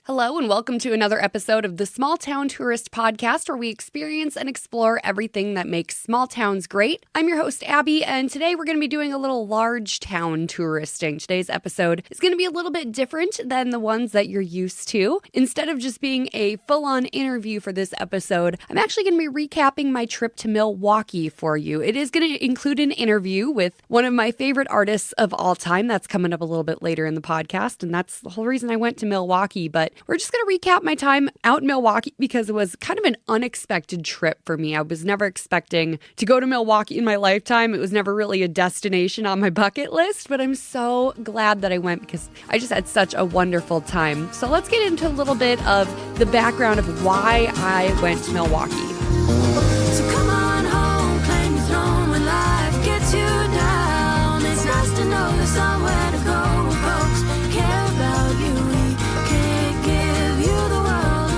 Hello and welcome to another episode of the Small Town Tourist Podcast, where we experience and explore everything that makes small towns great. I'm your host, Abby, and today we're going to be doing a little large town touristing. Today's episode is going to be a little bit different than the ones that you're used to. Instead of just being a full-on interview for this episode, I'm actually going to be recapping my trip to Milwaukee for you. It is going to include an interview with one of my favorite artists of all time. That's coming up a little bit later in the podcast, and that's the whole reason I went to Milwaukee. But we're just going to recap my time out in Milwaukee because it was kind of an unexpected trip for me. I was never expecting to go to Milwaukee in my lifetime. It was never really a destination on my bucket list, but I'm so glad that I went because I just had such a wonderful time. So let's get into a little bit of the background of why I went to Milwaukee. So come on home, claim your throne when life gets you down. It's nice to know there's somewhere to go when folks care about you. We can't give you the world,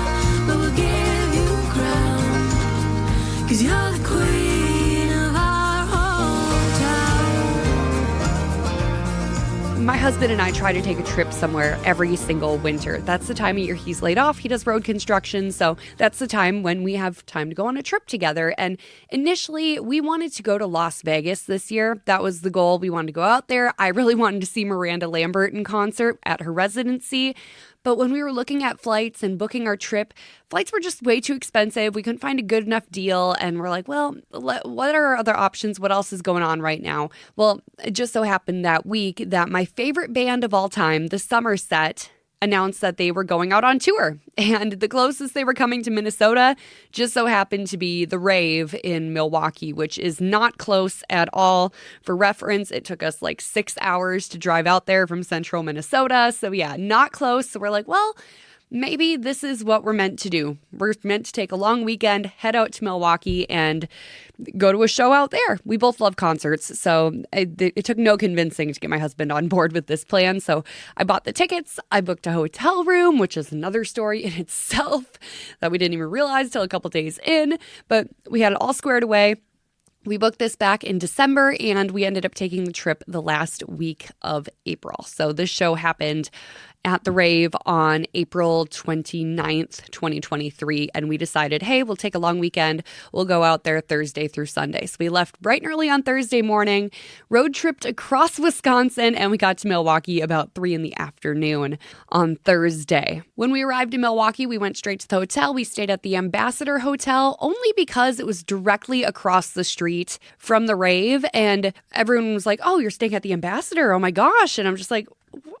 but we'll give you a crown. 'Cause you're the queen of our hometown. My husband and I try to take a trip somewhere every single winter. That's the time of year he's laid off. He does road construction, so that's the time when we have time to go on a trip together. And initially, we wanted to go to Las Vegas this year. That was the goal. We wanted to go out there. I really wanted to see Miranda Lambert in concert at her residency. But when we were looking at flights and booking our trip, flights were just way too expensive. We couldn't find a good enough deal. And we're like, well, what are our other options? What else is going on right now? Well, it just so happened that week that my favorite band of all time, the Somerset, announced that they were going out on tour. And the closest they were coming to Minnesota just so happened to be the Rave in Milwaukee, which is not close at all. For reference, it took us like 6 hours to drive out there from central Minnesota. So yeah, not close. So we're like, well, maybe this is what we're meant to do. We're meant to take a long weekend, head out to Milwaukee, and go to a show out there. We both love concerts, so it took no convincing to get my husband on board with this plan. So I bought the tickets. I booked a hotel room, which is another story in itself that we didn't even realize till a couple days in. But we had it all squared away. We booked this back in December, and we ended up taking the trip the last week of April. So this show happened at the Rave on April 29th, 2023, and we decided, hey, we'll take a long weekend. We'll go out there Thursday through Sunday. So we left bright and early on Thursday morning, road tripped across Wisconsin, and we got to Milwaukee about 3 in the afternoon on Thursday. When we arrived in Milwaukee, we went straight to the hotel. We stayed at the Ambassador Hotel only because it was directly across the street from the Rave, and everyone was like, oh, you're staying at the Ambassador? Oh my gosh. And I'm just like,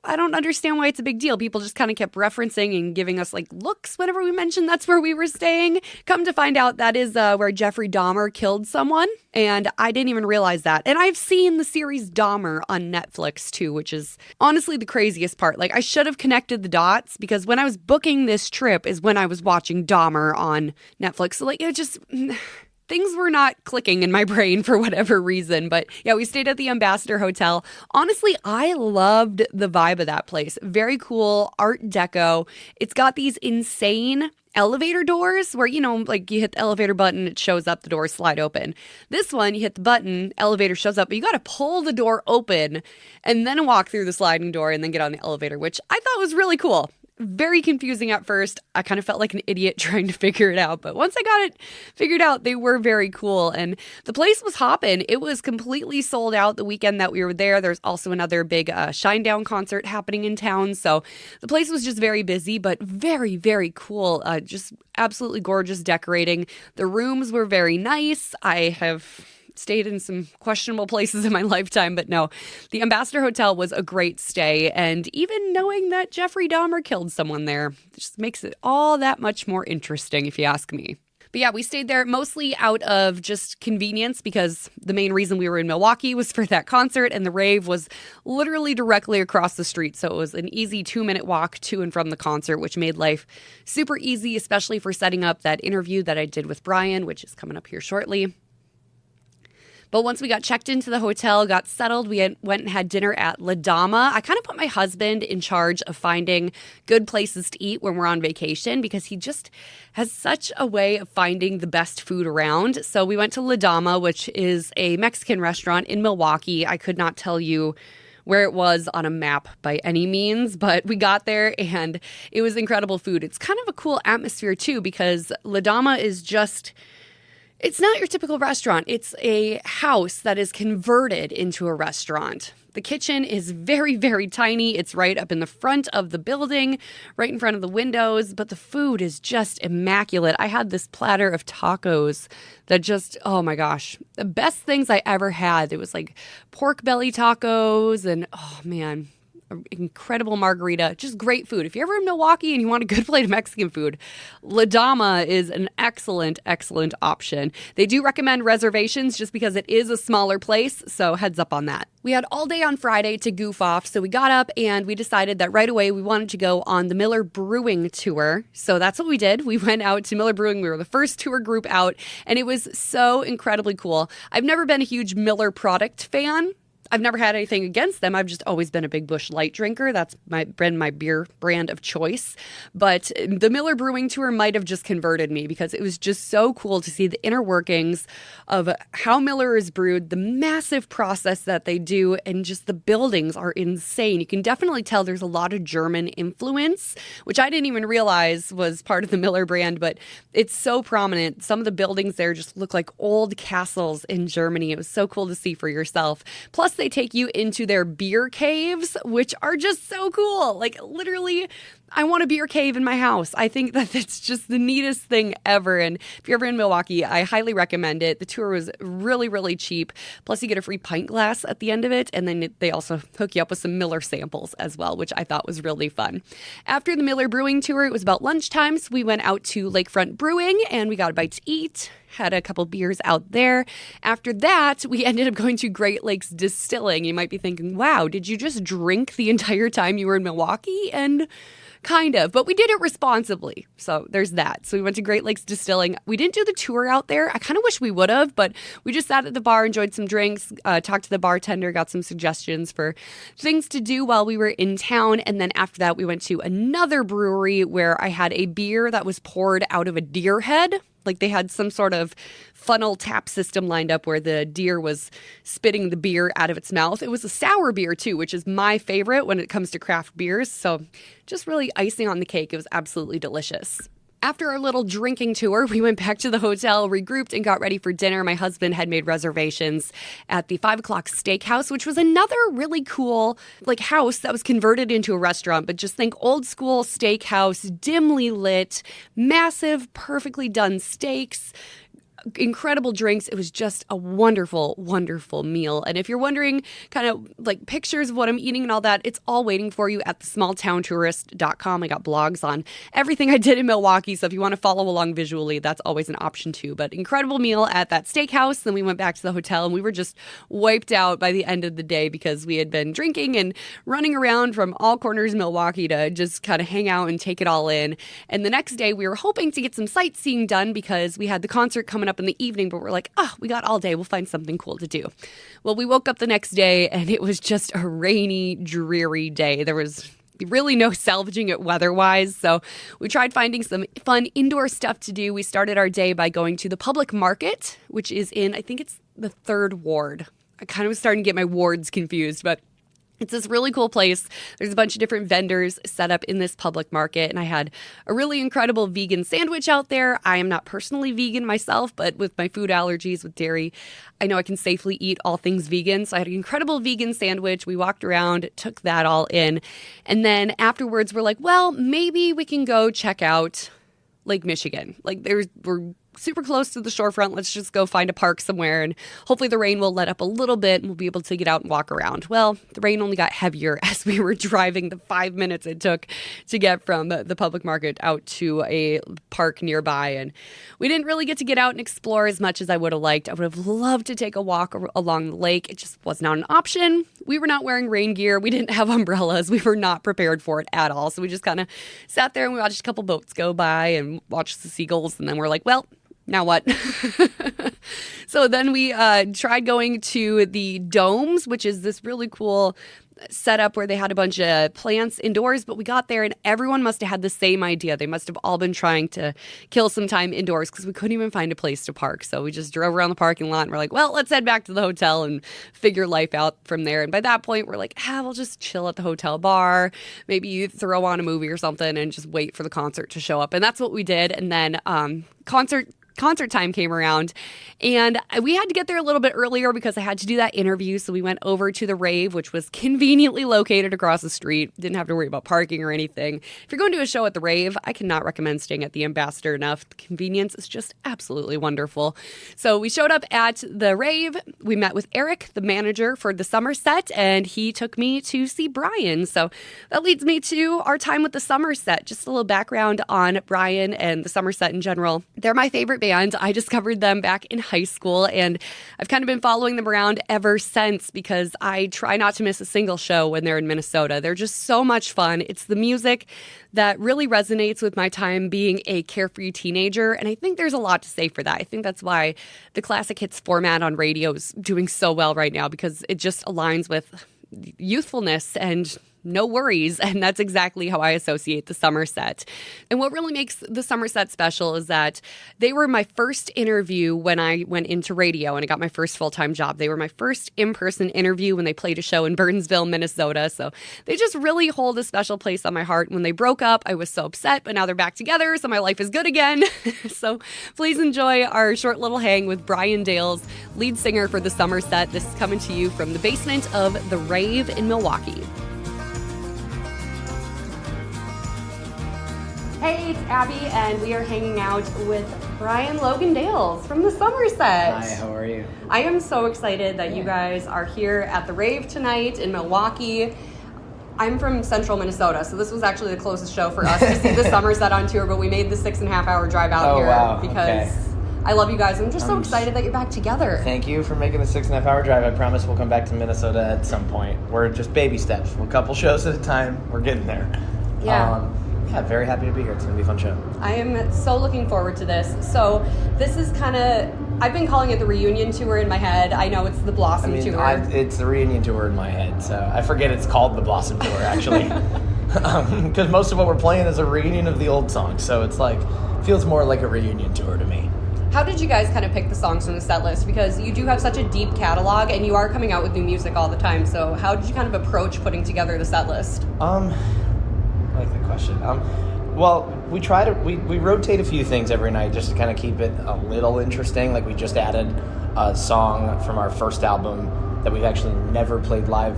I don't understand why it's a big deal. People just kind of kept referencing and giving us like looks whenever we mentioned that's where we were staying. Come to find out, that is where Jeffrey Dahmer killed someone. And I didn't even realize that. And I've seen the series Dahmer on Netflix too, which is honestly the craziest part. Like, I should have connected the dots because when I was booking this trip is when I was watching Dahmer on Netflix. So like, it just... things were not clicking in my brain for whatever reason. But yeah, we stayed at the Ambassador Hotel. Honestly, I loved the vibe of that place. Very cool, Art Deco. It's got these insane elevator doors where, you know, like you hit the elevator button, it shows up, the doors slide open. This one, you hit the button, elevator shows up, but you got to pull the door open and then walk through the sliding door and then get on the elevator, which I thought was really cool. Very confusing at first. I kind of felt like an idiot trying to figure it out. But once I got it figured out, they were very cool. And the place was hopping. It was completely sold out the weekend that we were there. There's also another big Shinedown concert happening in town. So the place was just very busy, but very, very cool. Just absolutely gorgeous decorating. The rooms were very nice. I have stayed in some questionable places in my lifetime, but no, the Ambassador Hotel was a great stay. And even knowing that Jeffrey Dahmer killed someone there just makes it all that much more interesting, if you ask me. But yeah, we stayed there mostly out of just convenience because the main reason we were in Milwaukee was for that concert, and the Rave was literally directly across the street. So it was an easy 2-minute walk to and from the concert, which made life super easy, especially for setting up that interview that I did with Brian, which is coming up here shortly. But once we got checked into the hotel, got settled, we went and had dinner at La Dama. I kind of put my husband in charge of finding good places to eat when we're on vacation because he just has such a way of finding the best food around. So we went to La Dama, which is a Mexican restaurant in Milwaukee. I could not tell you where it was on a map by any means, but we got there and it was incredible food. It's kind of a cool atmosphere too, because La Dama is just, it's not your typical restaurant. It's a house that is converted into a restaurant. The kitchen is very, very tiny. It's right up in the front of the building, right in front of the windows, but the food is just immaculate. I had this platter of tacos that just, oh my gosh, the best things I ever had. It was like pork belly tacos and, oh man, incredible margarita, just great food. If you're ever in Milwaukee and you want a good plate of Mexican food, La Dama is an excellent, excellent option. They do recommend reservations just because it is a smaller place, so heads up on that. We had all day on Friday to goof off, so we got up and we decided that right away we wanted to go on the Miller Brewing Tour. So that's what we did. We went out to Miller Brewing. We were the first tour group out, and it was so incredibly cool. I've never been a huge Miller product fan. I've never had anything against them. I've just always been a Big Bush Light drinker. That's been my beer brand of choice. But the Miller Brewing Tour might have just converted me because it was just so cool to see the inner workings of how Miller is brewed, the massive process that they do, and just the buildings are insane. You can definitely tell there's a lot of German influence, which I didn't even realize was part of the Miller brand, but it's so prominent. Some of the buildings there just look like old castles in Germany. It was so cool to see for yourself. Plus, they take you into their beer caves, which are just so cool. Like, literally, I want a beer cave in my house. I think that it's just the neatest thing ever. And if you're ever in Milwaukee, I highly recommend it. The tour was really, really cheap. Plus, you get a free pint glass at the end of it. And then they also hook you up with some Miller samples as well, which I thought was really fun. After the Miller Brewing Tour, it was about lunchtime. So we went out to Lakefront Brewing and we got a bite to eat. Had a couple beers out there. After that, we ended up going to Great Lakes Distilling. You might be thinking, wow, did you just drink the entire time you were in Milwaukee? And kind of, but we did it responsibly. So there's that. So we went to Great Lakes Distilling. We didn't do the tour out there. I kind of wish we would have, but we just sat at the bar, enjoyed some drinks, talked to the bartender, got some suggestions for things to do while we were in town. And then after that, we went to another brewery where I had a beer that was poured out of a deer head. Like they had some sort of funnel tap system lined up where the deer was spitting the beer out of its mouth. It was a sour beer too, which is my favorite when it comes to craft beers. So just really icing on the cake. It was absolutely delicious. After our little drinking tour, we went back to the hotel, regrouped, and got ready for dinner. My husband had made reservations at the 5 o'clock steakhouse, which was another really cool house that was converted into a restaurant. But just think old school steakhouse, dimly lit, massive, perfectly done steaks, incredible drinks. It was just a wonderful, wonderful meal. And if you're wondering kind of pictures of what I'm eating and all that, it's all waiting for you at the smalltowntourist.com. I got blogs on everything I did in Milwaukee. So if you want to follow along visually, that's always an option too. But incredible meal at that steakhouse. Then we went back to the hotel and we were just wiped out by the end of the day because we had been drinking and running around from all corners of Milwaukee to just kind of hang out and take it all in. And the next day we were hoping to get some sightseeing done because we had the concert coming up in the evening, but we're like, we got all day. We'll find something cool to do. Well, we woke up the next day and it was just a rainy, dreary day. There was really no salvaging it weather-wise, so we tried finding some fun indoor stuff to do. We started our day by going to the public market, which is in, I think it's the 3rd ward. I kind of was starting to get my wards confused, but it's this really cool place. There's a bunch of different vendors set up in this public market, and I had a really incredible vegan sandwich out there. I am not personally vegan myself, but with my food allergies with dairy, I know I can safely eat all things vegan. So I had an incredible vegan sandwich. We walked around, took that all in, and then afterwards we're like, well, maybe we can go check out Lake Michigan. We're super close to the shorefront. Let's just go find a park somewhere and hopefully the rain will let up a little bit and we'll be able to get out and walk around. Well, the rain only got heavier as we were driving the 5 minutes it took to get from the public market out to a park nearby. And we didn't really get to get out and explore as much as I would have liked. I would have loved to take a walk along the lake. It just was not an option. We were not wearing rain gear. We didn't have umbrellas. We were not prepared for it at all. So we just kind of sat there and we watched a couple boats go by and watched the seagulls. And then we're like, well, Now what? So then we tried going to the Domes, which is this really cool setup where they had a bunch of plants indoors, but we got there and everyone must have had the same idea. They must have all been trying to kill some time indoors because we couldn't even find a place to park. So we just drove around the parking lot and we're like, well, let's head back to the hotel and figure life out from there. And by that point, we're like, we'll just chill at the hotel bar. Maybe you throw on a movie or something and just wait for the concert to show up. And that's what we did. And then concert time came around and we had to get there a little bit earlier because I had to do that interview. So we went over to the rave, which was conveniently located across the street. Didn't have to worry about parking or anything. If you're going to a show at the rave, I cannot recommend staying at the Ambassador enough. The convenience is just absolutely wonderful. So we showed up at the rave. We met with Eric, the manager for the summer set, and he took me to see Brian. So that leads me to our time with the summer set. Just a little background on Brian and the summer set in general. They're my favorite band. I discovered them back in high school, and I've kind of been following them around ever since because I try not to miss a single show when they're in Minnesota. They're just so much fun. It's the music that really resonates with my time being a carefree teenager, and I think there's a lot to say for that. I think that's why the classic hits format on radio is doing so well right now because it just aligns with youthfulness and no worries, and that's exactly how I associate the summer set. And what really makes the summer set special is that they were my first interview when I went into radio and I got my first full-time job. They were my first in-person interview when they played a show in Burnsville, Minnesota. So they just really hold a special place on my heart. When they broke up, I was so upset, but now they're back together, so my life is good again. So please enjoy our short little hang with Brian Dales, lead singer for the summer set. This is coming to you from the basement of the Rave in Milwaukee. Hey, it's Abby, and we are hanging out with Brian Logan Dales from the Somerset. Hi, how are you? I am so excited that you guys are here at the rave tonight in Milwaukee. I'm from central Minnesota, so this was actually the closest show for us to see the Somerset on tour, but we made the 6.5 hour drive out here because I love you guys. I'm just so excited that you're back together. Thank you for making the 6.5 hour drive. I promise we'll come back to Minnesota at some point. We're just baby steps. We're a couple shows at a time. We're getting there. Yeah. Very happy to be here. It's going to be a fun show. I am so looking forward to this. So this is kind of, I've been calling it the reunion tour in my head. I know it's the Blossom tour. It's the reunion tour in my head, so I forget it's called the Blossom tour, actually. Because most of what we're playing is a reunion of the old songs, so it's like, feels more like a reunion tour to me. How did you guys kind of pick the songs from the set list? Because you do have such a deep catalog and you are coming out with new music all the time. So how did you kind of approach putting together the set list? I like the question. Well, we rotate a few things every night just to kind of keep it a little interesting. Like we just added a song from our first album that we've actually never played live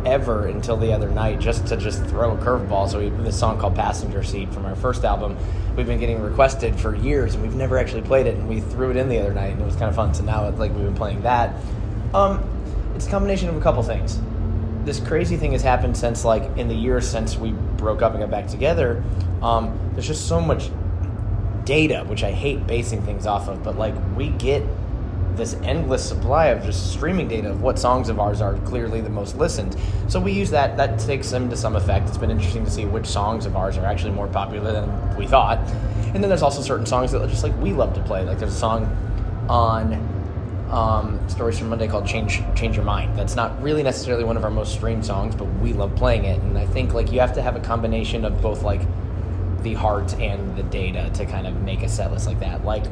ever until the other night, just to throw a curveball. So this song called Passenger Seat from our first album, we've been getting requested for years and we've never actually played it, and we threw it in the other night and it was kind of fun. So now it's like we've been playing that. It's a combination of a couple things. This crazy thing has happened since, like, in the years since we broke up and got back together. There's just so much data, which I hate basing things off of, but, like, we get this endless supply of just streaming data of what songs of ours are clearly the most listened. So we use that. That takes them to some effect. It's been interesting to see which songs of ours are actually more popular than we thought. And then there's also certain songs that just, like, we love to play. Like, there's a song on Stories from Monday called Change Your Mind. That's not really necessarily one of our most streamed songs, but we love playing it. And I think, like, you have to have a combination of both, like, the heart and the data to kind of make a set list like that. Like,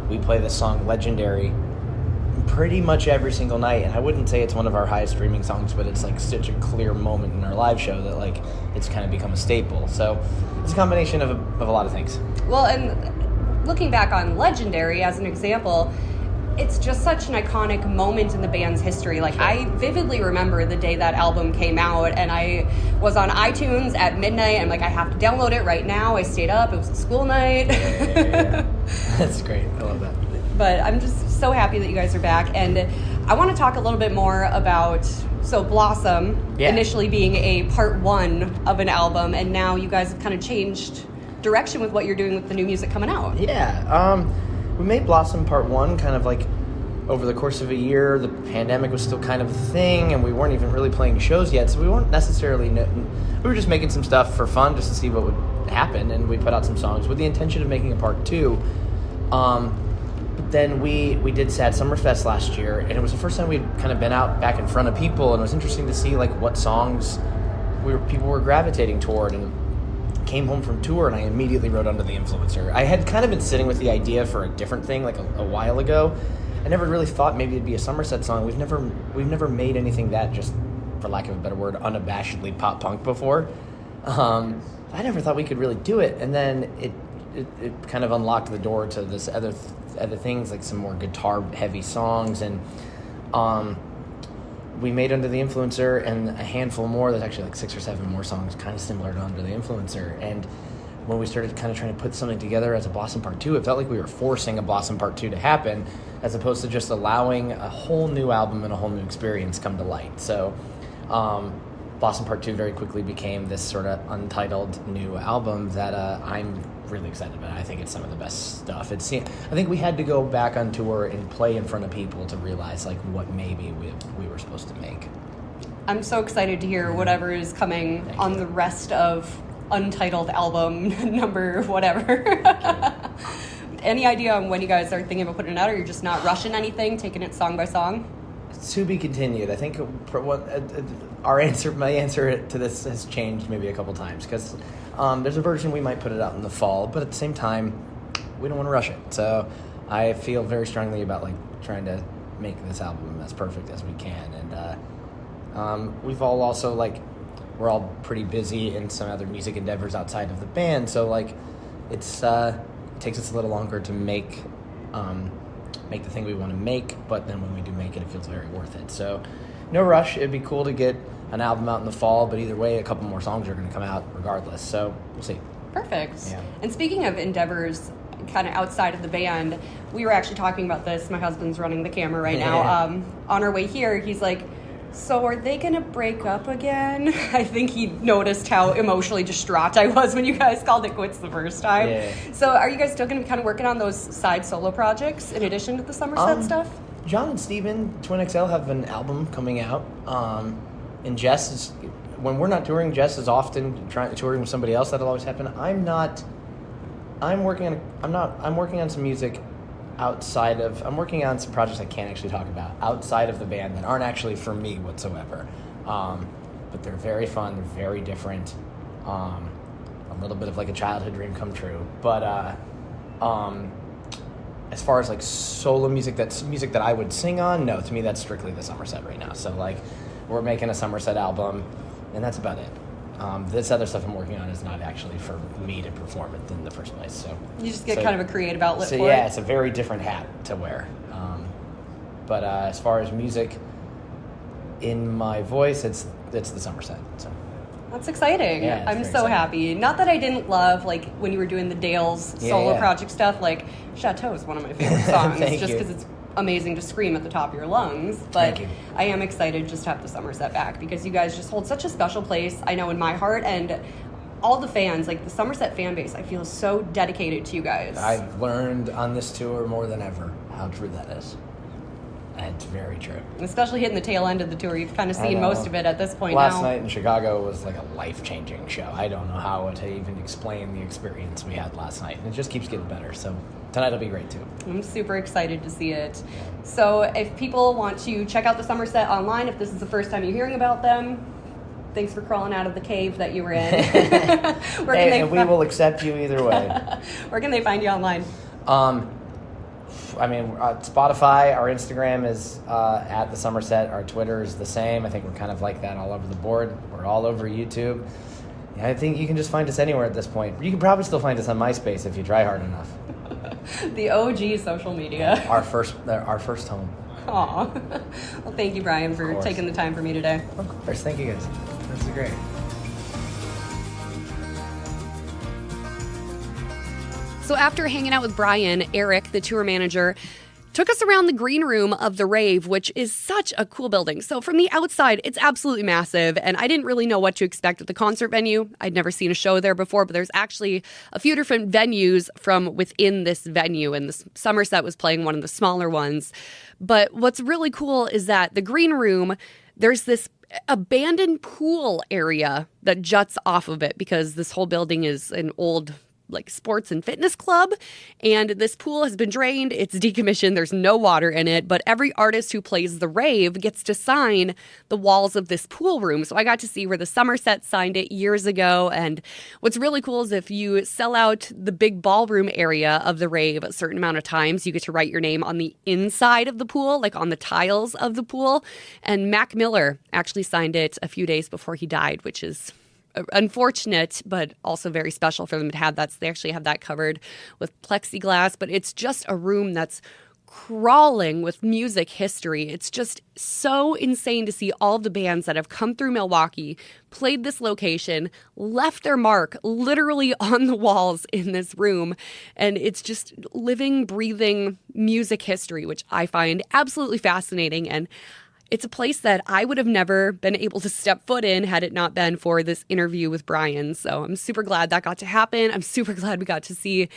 we play this song Legendary pretty much every single night, and I wouldn't say it's one of our highest streaming songs, but it's like such a clear moment in our live show that, like, it's kind of become a staple. So it's a combination of a lot of things. Well, and looking back on Legendary as an example, it's just such an iconic moment in the band's history. Like, I vividly remember the day that album came out, and I was on iTunes at midnight. I'm like, I have to download it right now. I stayed up. It was a school night. Yeah. That's great. I love that. But I'm just so happy that you guys are back. And I want to talk a little bit more about, so Blossom, initially being a part one of an album, and now you guys have kind of changed direction with what you're doing with the new music coming out. Yeah. We made Blossom Part 1 kind of like over the course of a year. The pandemic was still kind of a thing, and we weren't even really playing shows yet, so we weren't necessarily... we were just making some stuff for fun just to see what would happen, and we put out some songs with the intention of making a Part 2. But then we did Sad Summer Fest last year, and it was the first time we'd kind of been out back in front of people, and it was interesting to see like what songs people were gravitating toward. And came home from tour, and I immediately wrote Under the Influencer. I had kind of been sitting with the idea for a different thing like a while ago. I never really thought maybe it'd be a Somerset song. We've never made anything that, just for lack of a better word, unabashedly pop punk before. I never thought we could really do it, and then it kind of unlocked the door to this other things, like some more guitar heavy songs, and we made Under the Influencer and a handful more. There's actually like 6 or 7 more songs kind of similar to Under the Influencer. And when we started kind of trying to put something together as a Blossom Part 2, it felt like we were forcing a Blossom Part 2 to happen, as opposed to just allowing a whole new album and a whole new experience come to light. So Blossom Part 2 very quickly became this sort of untitled new album that I'm really excited about. I think it's some of the best stuff. I think we had to go back on tour and play in front of people to realize like what maybe we were supposed to make. I'm so excited to hear whatever is coming on the rest of Untitled album number whatever. Any idea on when you guys are thinking about putting it out, or you're just not rushing anything, taking it song by song? To be continued. I think my answer to this has changed maybe a couple times, because there's a version we might put it out in the fall, but at the same time, we don't want to rush it. So I feel very strongly about like trying to make this album as perfect as we can, and we've all also like we're all pretty busy in some other music endeavors outside of the band, so like it takes us a little longer to make the thing we want to make, but then when we do make it, it feels very worth it. So no rush. It'd be cool to get an album out in the fall, but either way, a couple more songs are going to come out regardless, so we'll see. Perfect. Yeah. And speaking of endeavors kind of outside of the band, we were actually talking about this. My husband's running the camera right now. On our way here, he's like, so are they going to break up again? I think he noticed how emotionally distraught I was when you guys called it quits the first time. Yeah. So are you guys still going to be kind of working on those side solo projects in addition to the Somerset stuff? John and Steven, Twin XL, have an album coming out. And Jess is, when we're not touring, Jess is often touring with somebody else. That'll always happen. I'm working on some music I'm working on some projects I can't actually talk about outside of the band that aren't actually for me whatsoever. But they're very fun, they're very different. A little bit of like a childhood dream come true. But as far as like solo music, that's music that I would sing on, no, to me that's strictly the Somerset right now. So like we're making a Somerset album, and that's about it. This other stuff I'm working on is not actually for me to perform it in the first place. So you just get kind of a creative outlet for it? Yeah, it's a very different hat to wear. But as far as music in my voice, it's the Somerset. So that's exciting. Yeah, I'm so exciting. Happy. Not that I didn't love like when you were doing the Dale's solo project stuff. Like Chateau is one of my favorite songs, just because it's amazing to scream at the top of your lungs, but I am excited just to have the Somerset back, because you guys just hold such a special place, I know, in my heart, and all the fans, like the Somerset fan base, I feel is so dedicated to you guys. I've learned on this tour more than ever how true that is. It's very true. Especially hitting the tail end of the tour. You've kind of seen most of it at this point Last night in Chicago was like a life-changing show. I don't know how to even explain the experience we had last night. And it just keeps getting better. So tonight will be great, too. I'm super excited to see it. Yeah. So if people want to check out the Somerset online, if this is the first time you're hearing about them, thanks for crawling out of the cave that you were in. And we will accept you either way. Where can they find you online? Spotify, our Instagram is at the Somerset. Our Twitter is the same. I think we're kind of like that all over the board. We're all over YouTube. Yeah, I think you can just find us anywhere at this point. You can probably still find us on MySpace if you try hard enough. The OG social media. Our first home. Aw. Well, thank you, Brian, for taking the time for me today. Of course. Thank you, guys. This is great. So after hanging out with Brian, Eric, the tour manager, took us around the green room of the rave, which is such a cool building. So from the outside, it's absolutely massive, and I didn't really know what to expect at the concert venue. I'd never seen a show there before, but there's actually a few different venues from within this venue, and the Somerset was playing one of the smaller ones. But what's really cool is that the green room, there's this abandoned pool area that juts off of it, because this whole building is an old like sports and fitness club, and this pool has been drained. It's decommissioned. There's no water in it, but every artist who plays the rave gets to sign the walls of this pool room. So I got to see where the Somerset signed it years ago, and what's really cool is if you sell out the big ballroom area of the rave a certain amount of times, you get to write your name on the inside of the pool, like on the tiles of the pool. And Mac Miller actually signed it a few days before he died, which is unfortunate, but also very special for them to have that. So they actually have that covered with plexiglass, but it's just a room that's crawling with music history. It's just so insane to see all of the bands that have come through Milwaukee, played this location, left their mark literally on the walls in this room. And it's just living, breathing music history, which I find absolutely fascinating. And it's a place that I would have never been able to step foot in had it not been for this interview with Brian. So I'm super glad that got to happen. I'm super glad we got to see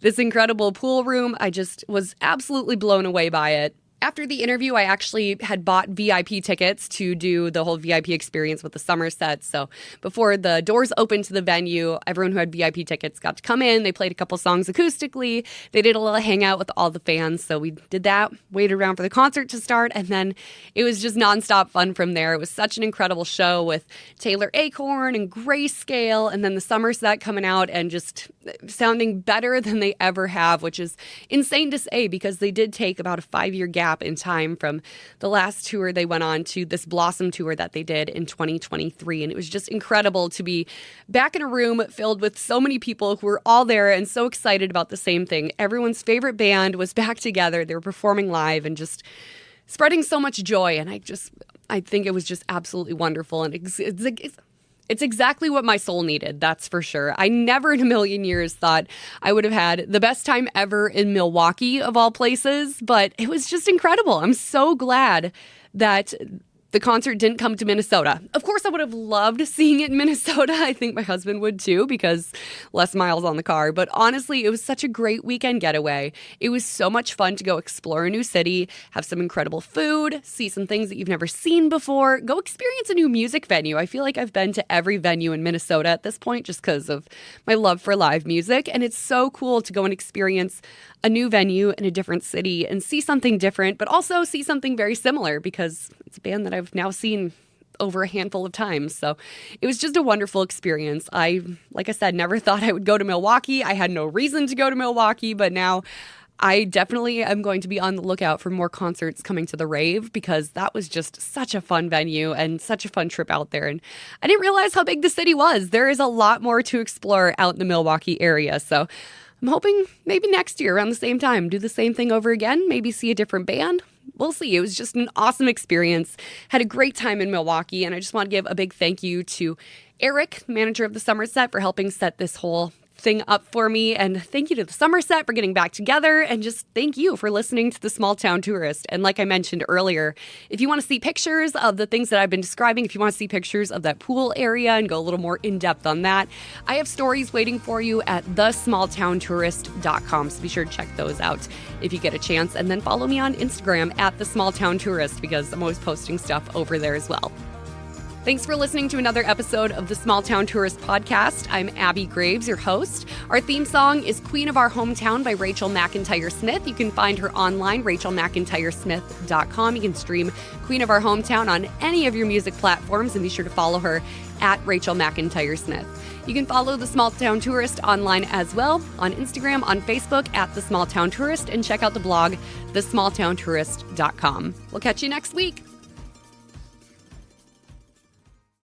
this incredible pool room. I just was absolutely blown away by it. After the interview, I actually had bought VIP tickets to do the whole VIP experience with the Somerset. So before the doors opened to the venue, everyone who had VIP tickets got to come in. They played a couple songs acoustically. They did a little hangout with all the fans. So we did that, waited around for the concert to start, and then it was just nonstop fun from there. It was such an incredible show with Taylor Acorn and Grayscale, and then the Somerset coming out and just sounding better than they ever have, which is insane to say because they did take about a 5-year gap in time from the last tour they went on to this Blossom tour that they did in 2023. And it was just incredible to be back in a room filled with so many people who were all there and so excited about the same thing. Everyone's favorite band was back together. They were performing live and just spreading so much joy. And I think it was just absolutely wonderful. And it's exactly what my soul needed, that's for sure. I never in a million years thought I would have had the best time ever in Milwaukee, of all places, but it was just incredible. I'm so glad that the concert didn't come to Minnesota. Of course, I would have loved seeing it in Minnesota. I think my husband would too, because less miles on the car. But honestly, it was such a great weekend getaway. It was so much fun to go explore a new city, have some incredible food, see some things that you've never seen before, go experience a new music venue. I feel like I've been to every venue in Minnesota at this point just because of my love for live music. And it's so cool to go and experience a new venue in a different city and see something different, but also see something very similar because it's a band that I've now seen over a handful of times. So it was just a wonderful experience. Like I said, never thought I would go to Milwaukee. I had no reason to go to Milwaukee, but now I definitely am going to be on the lookout for more concerts coming to the rave because that was just such a fun venue and such a fun trip out there. And I didn't realize how big the city was. There is a lot more to explore out in the Milwaukee area. So I'm hoping maybe next year around the same time, do the same thing over again, maybe see a different band. We'll see. It was just an awesome experience. Had a great time in Milwaukee, and I just want to give a big thank you to Eric, manager of the Somerset, for helping set this whole thing up for me. And thank you to the Somerset for getting back together. And just thank you for listening to The Small Town Tourist. And like I mentioned earlier, if you want to see pictures of the things that I've been describing, if you want to see pictures of that pool area and go a little more in depth on that, I have stories waiting for you at thesmalltowntourist.com. So be sure to check those out if you get a chance. And then follow me on Instagram at The Small Town Tourist because I'm always posting stuff over there as well. Thanks for listening to another episode of the Small Town Tourist Podcast. I'm Abby Graves, your host. Our theme song is Queen of Our Hometown by Rachel McIntyre Smith. You can find her online, rachelmcintyresmith.com. You can stream Queen of Our Hometown on any of your music platforms, and be sure to follow her at Rachel McIntyre Smith. You can follow The Small Town Tourist online as well, on Instagram, on Facebook at The Small Town Tourist, and check out the blog, thesmalltowntourist.com. We'll catch you next week.